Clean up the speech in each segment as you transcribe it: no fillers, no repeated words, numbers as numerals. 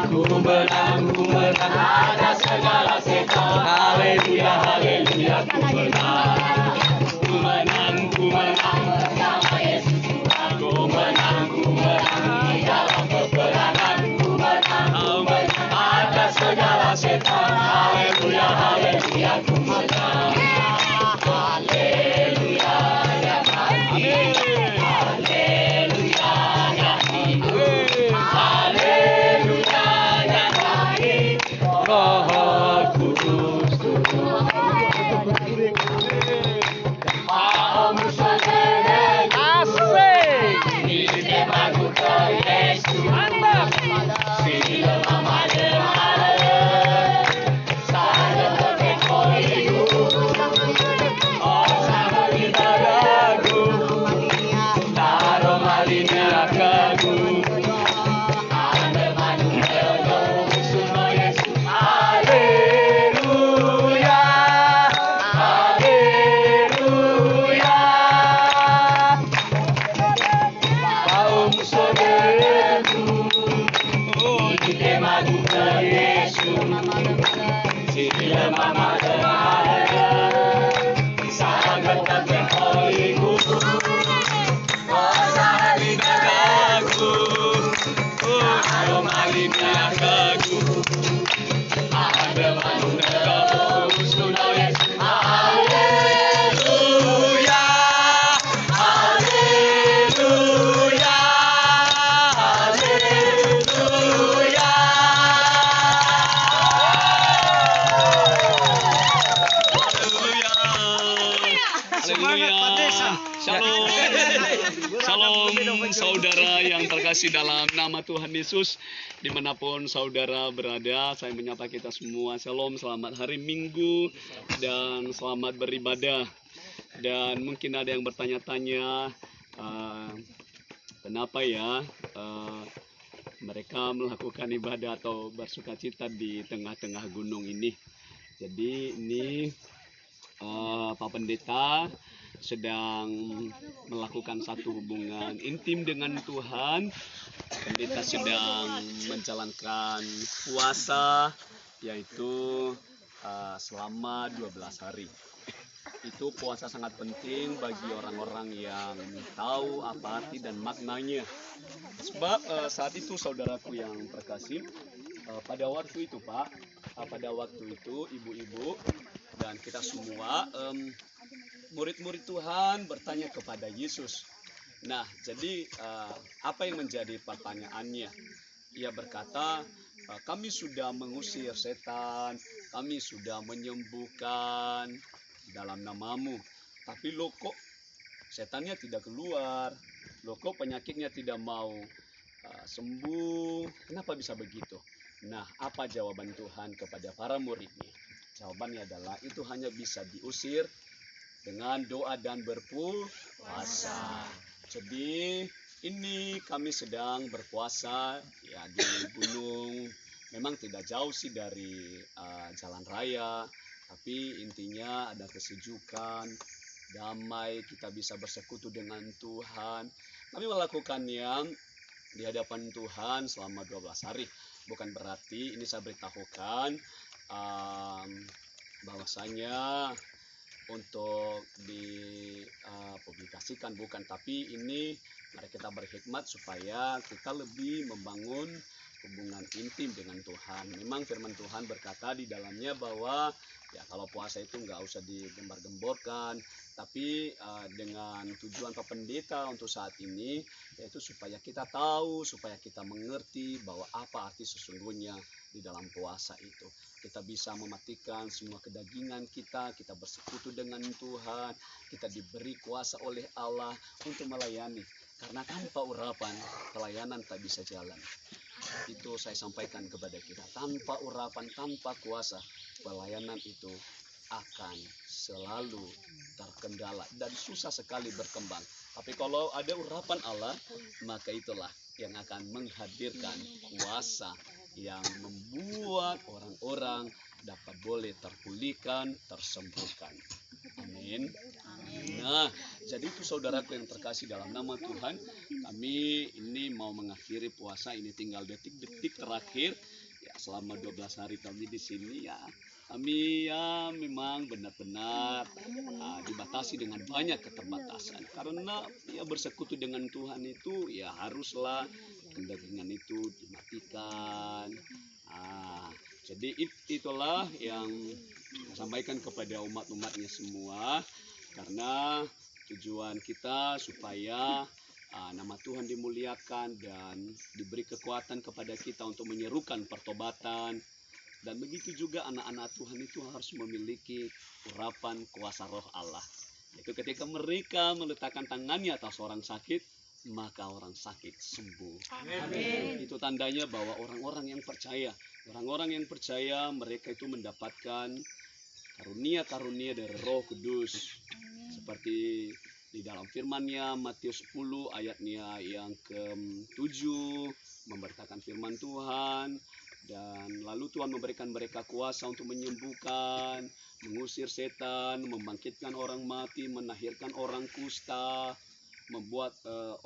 ku menang atas segala setan. Haleluya, haleluya, ku menang. Ku menang, ku menang bersama Yesus Tuhan. Ku menang di dalam peperangan. Ku menang atas segala setan. Haleluya, haleluya, ku menang. Haleluya, ya Tuhan. Haleluya, ya hidup. Haleluya, ya baik. Roh Kudus turun. Maha saudara asik. Ini lagu ke Yesus. Mantap. Sini lemah mada mada. Saya berkoliku. Oh sangat kita ragu. Taruh malina kagu. Anda manusia semua Yesus. Haleluya. Haleluya. Kaum saudaraku, kita maju ke Yesus. Sini lemah mada mada. Sangat terpeliku. Oh sangat kita ragu. Taruh malina kagu. Anda manusia semua Yesus. Haleluya. Haleluya. Haleluya. Semangat Pak Desa. Shalom. Shalom saudara yang terkasih dalam nama Tuhan Yesus. Dimanapun saudara berada, saya menyapa kita semua. Shalom, selamat hari Minggu dan selamat beribadah. Dan mungkin ada yang bertanya-tanya, kenapa ya mereka melakukan ibadah atau bersukacita di tengah-tengah gunung ini. Jadi ini Pak Pendeta sedang melakukan satu hubungan intim dengan Tuhan. Pendeta sedang menjalankan puasa, yaitu selama 12 hari. Itu puasa sangat penting bagi orang-orang yang tahu apa arti dan maknanya. Sebab saat itu saudaraku yang terkasih, pada waktu itu Pak, pada waktu itu ibu-ibu dan kita semua murid-murid Tuhan bertanya kepada Yesus. Nah, jadi apa yang menjadi pertanyaannya? Ia berkata, kami sudah mengusir setan, kami sudah menyembuhkan dalam namamu. Tapi loh kok setannya tidak keluar? Loh kok penyakitnya tidak mau sembuh? Kenapa bisa begitu? Nah, apa jawaban Tuhan kepada para muridnya? Jawabannya adalah itu hanya bisa diusir dengan doa dan berpuasa. Jadi ini kami sedang berpuasa ya di gunung. Memang tidak jauh sih dari jalan raya, tapi intinya ada kesejukan, damai, kita bisa bersekutu dengan Tuhan. Kami melakukannya di hadapan Tuhan selama 12 hari. Bukan berarti ini saya beritahukan bahwasanya untuk dipublikasikan, bukan, tapi ini mari kita berhikmat supaya kita lebih membangun hubungan intim dengan Tuhan. Memang firman Tuhan berkata di dalamnya bahwa ya kalau puasa itu nggak usah digembar-gemborkan, tapi dengan tujuan Pak Pendeta untuk saat ini yaitu supaya kita tahu, supaya kita mengerti bahwa apa arti sesungguhnya di dalam puasa itu. Kita bisa mematikan semua kedagingan kita, kita bersekutu dengan Tuhan, kita diberi kuasa oleh Allah untuk melayani. Karena tanpa urapan, pelayanan tak bisa jalan. Itu saya sampaikan kepada kita. Tanpa urapan, tanpa kuasa, pelayanan itu akan selalu terkendala dan susah sekali berkembang. Tapi kalau ada urapan Allah, maka itulah yang akan menghadirkan kuasa yang membuat orang-orang dapat boleh terpulihkan, tersembuhkan. Amin. Nah, jadi itu saudaraku yang terkasih dalam nama Tuhan, kami ini mau mengakhiri puasa, ini tinggal detik-detik terakhir. selama 12 hari kami di sini ya, kami ya memang benar-benar dibatasi dengan banyak keterbatasan. Karena ya bersekutu dengan Tuhan itu ya haruslah kedagingan itu dimatikan. Jadi itulah yang saya sampaikan kepada umat-umatnya semua, karena tujuan kita supaya nama Tuhan dimuliakan dan diberi kekuatan kepada kita untuk menyerukan pertobatan. Dan begitu juga anak-anak Tuhan itu harus memiliki urapan kuasa roh Allah. Itu ketika mereka meletakkan tangannya atas orang sakit, maka orang sakit sembuh. Amin. Itu tandanya bahwa orang-orang yang percaya mereka itu mendapatkan karunia-karunia dari Roh Kudus. Seperti di dalam firman-Nya Matius 10 ayatnya yang ke-7 memberitakan firman Tuhan, dan lalu Tuhan memberikan mereka kuasa untuk menyembuhkan, mengusir setan, membangkitkan orang mati, menahirkan orang kusta, membuat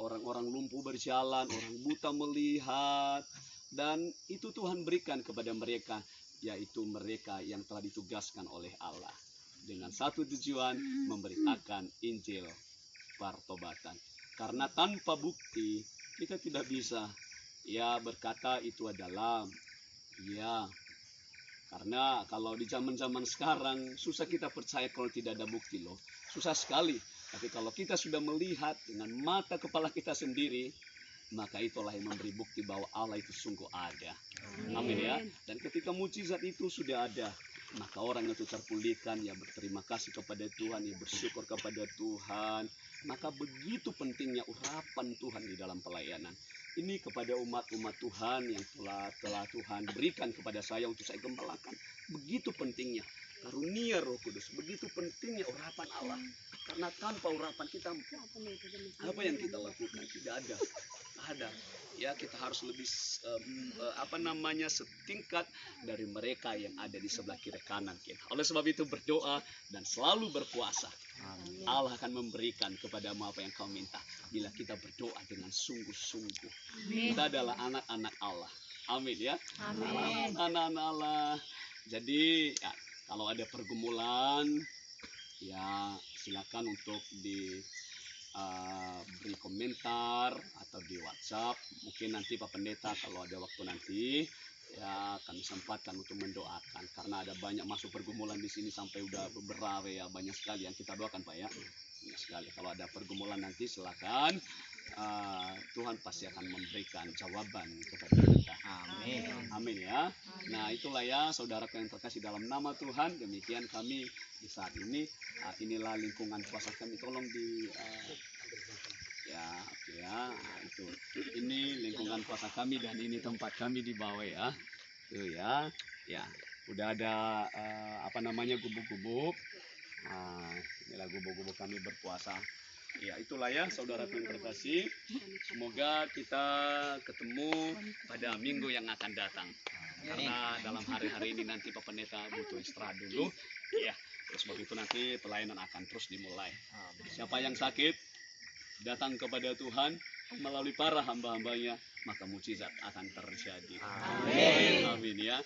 orang-orang lumpuh berjalan, orang buta melihat. Dan itu Tuhan berikan kepada mereka, yaitu mereka yang telah ditugaskan oleh Allah dengan satu tujuan, memberitakan Injil pertobatan. Karena tanpa bukti kita tidak bisa ya berkata itu adalah ya. Karena kalau di zaman-zaman sekarang susah kita percaya kalau tidak ada bukti loh. Susah sekali. Tapi kalau kita sudah melihat dengan mata kepala kita sendiri, maka itulah yang memberi bukti bahwa Allah itu sungguh ada. Amin ya. Dan ketika mukjizat itu sudah ada, maka orang itu terpulihkan, ya berterima kasih kepada Tuhan, ya bersyukur kepada Tuhan. Maka begitu pentingnya urapan Tuhan di dalam pelayanan. Ini kepada umat-umat Tuhan yang telah Tuhan berikan kepada saya untuk saya gembalakan. Begitu pentingnya karunia Roh Kudus, begitu pentingnya urapan Allah. Karena tanpa urapan kita, apa yang kita lakukan tidak ada. Ya, kita harus lebih setingkat dari mereka yang ada di sebelah kiri kanan kita. Oleh sebab itu berdoa dan selalu berpuasa. Amin. Allah akan memberikan kepadamu apa yang kau minta bila kita berdoa dengan sungguh-sungguh. Kita adalah anak-anak Allah. Amin ya. Amin. Anak-anak Allah. Jadi ya, kalau ada pergumulan, ya silakan untuk beri komentar atau di WhatsApp. Mungkin nanti Pak Pendeta kalau ada waktu nanti ya kami sempatkan untuk mendoakan, karena ada banyak masuk pergumulan di sini sampai udah beberapa ya, banyak sekali yang kita doakan Pak ya. Banyak sekali. Kalau ada pergumulan nanti silakan, Tuhan pasti akan memberikan jawaban kepada kita. Amin. Amin ya. Nah itulah ya saudaraku yang terkasih dalam nama Tuhan. Demikian kami di saat ini. Inilah lingkungan puasa kami. Tolong di itu. Ini lingkungan puasa kami dan ini tempat kami di bawah ya. Tuh ya. Ya. Udah ada gubuk-gubuk. Inilah gubuk-gubuk kami berpuasa. Ya itulah ya saudara yang terkasih. Semoga kita ketemu pada minggu yang akan datang. Karena dalam hari-hari ini nanti Pak Pendeta butuh istirahat dulu. Ya, sebab itu nanti pelayanan akan terus dimulai. Siapa yang sakit datang kepada Tuhan melalui para hamba-hambanya, maka mukjizat akan terjadi. Amin. Amin ya.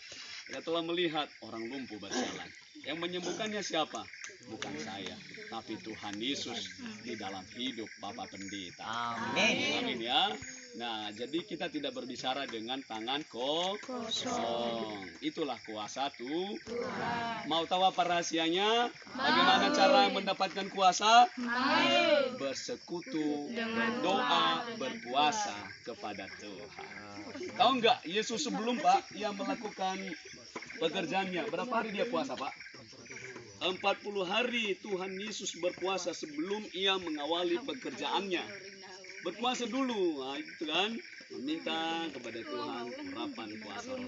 Kita telah melihat orang lumpuh berjalan. Yang menyembuhkannya siapa? Bukan saya, tapi Tuhan Yesus di dalam hidup Bapak Pendeta. Amin. Amin ya. Nah, jadi kita tidak berbicara dengan tangan kosong. Itulah kuasa Tuhan. Mau tahu apa rahasianya? Bagaimana cara mendapatkan kuasa? Bersekutu, berdoa, berpuasa kepada Tuhan. Tahu enggak, Yesus sebelum Pak, ia melakukan pekerjaannya, berapa hari dia puasa Pak? 40 hari Tuhan Yesus berpuasa sebelum ia mengawali pekerjaannya. Berpuasa dulu, nah, itu kan, meminta kepada Tuhan urapan kuasa roh.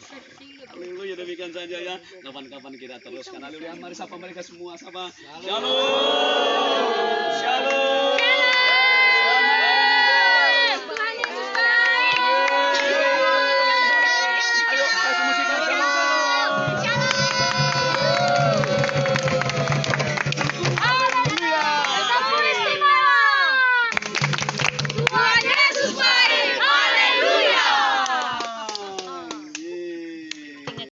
Haleluya, demikian saja ya. Kapan-kapan kita teruskan. Haleluya, mari sapa mereka semua, sapa. Shalom.